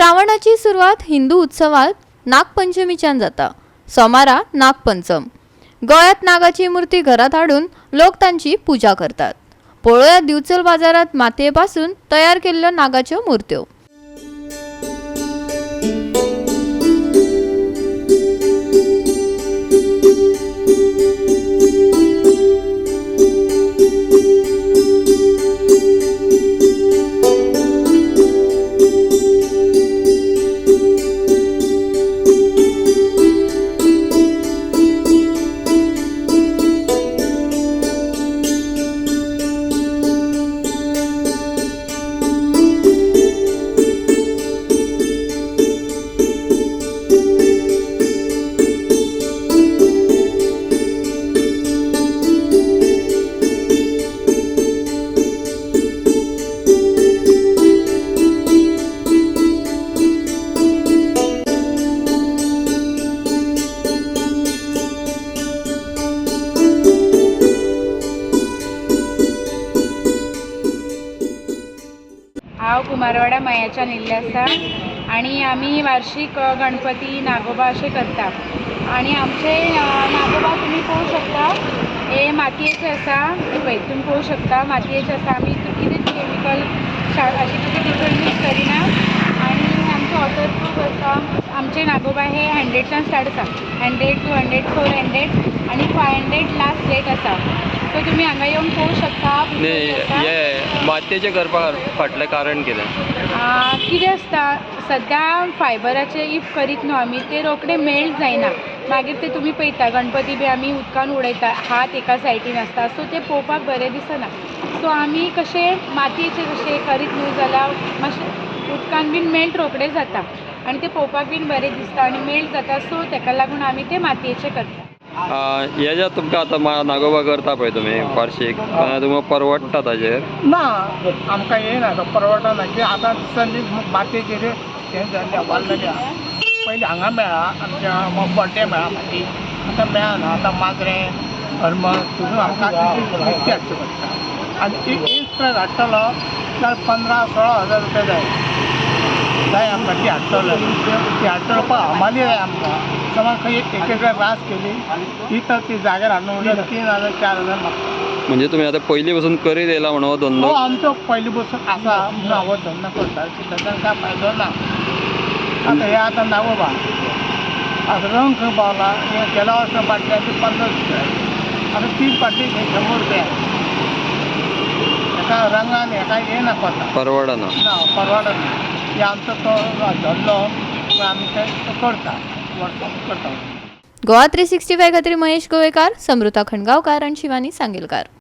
श्रावणाची सुरुवात हिंदू उत्सवात नागपंचमीच्यान जाता। सोमारा नागपंचम। गोयात नागाची मूर्ती घरात हाडून लोक तांची पूजा करतात। पळोवया दिवचल बाजारात मातयेपासून तयार केल्ल्यो नागाच्यो मूर्त्यो। हांव कुमारवाडा मयाच्यान येयल्लें आसा आनी आमी वार्षिक गणपती नागोबा अशें करता। आनी आमचे नागोबा तुमी पळोवंक शकता, हे मातयेचे आसा, हे पळय तुमी पळोवंक शकता मातयेचे आसा। आमी कितेंच केमिकल अशें कितें डिफरंट यूज करिना आनी आमचे वॉटरप्रूफ आसा। आमचे नागोबा हे 100च्यान स्टार्ट आसा, 100, 200, 400 आनी 500 लास्ट रेट आसा। सो तुमी हांगा येवन पळोवंक शकता। हे मातयेचे करपा फाटलें कारण कितें? कितें आसता, सद्या फायबराचे इफ करीत न्हू आमी, ते रोखडे मेल्ट जायना। मागीर ते तुमी पळयता गणपती बी आमी उदकान उडयता, हात एका सायडीन आसता, सो ते पळोवपाक बरें दिसना। सो आमी कशें मातयेचे कशें करीत न्हू जाल्यार मातशें उदकान बीन मेल्ट रोखडे जाता आनी ते पळोवपाक बीन बरें दिसता आनी मेल्ट जाता। सो ताका लागून आमी ते मातयेचे करता। हे जे तुमकां आतां नागोबा करता पळय तुमी वार्षिक, तुमकां परवडटा ताजेर? ना, आमकां येयना तो परवडना की आतां दिसांनी मातयेचेर हें जाल्लें वाडलेलें आहा। पयलीं हांगा मेळ्ळा, आमच्या बड्डे मेळ्ळा माती, आतां मेळना। आतां माजरें हरमत तुजून आमकां विकती हाडचें पडटा आनी एक ट्रक हाडटलो जाल्यार 15-16 हजार रुपया जाय आमकां ती हाडटलो। ती हाडटलो पण हमाली जाय आमकां। समज खंय एक रास केली ही तर ती जाग्यार हाडून उडयता 3,000-4,000 लागता। म्हणजे तुमी आतां पयलीं पासून करीत येयला म्हणून हो धंदो? हो आमचो पयलीं पासून आसा म्हणून हांव धंदो करता, तातूंत कांय फायदो ना। आतां हे आतां नागोबा आतां रंग खंय पावला, हे गेल्या वर्सा पाटल्याची 50 रुपया, आतां 3 पाटी 100 रुपया। हेका रंगान हेका येना कोता, परवडना ना परवडना। हे आमचो तो धंदो आमी ते करता, वर्साक करता। गोवा 365 खातीर महेश गोवेकार, समृता खणगांवकार आनी शिवानी सांगेलकार।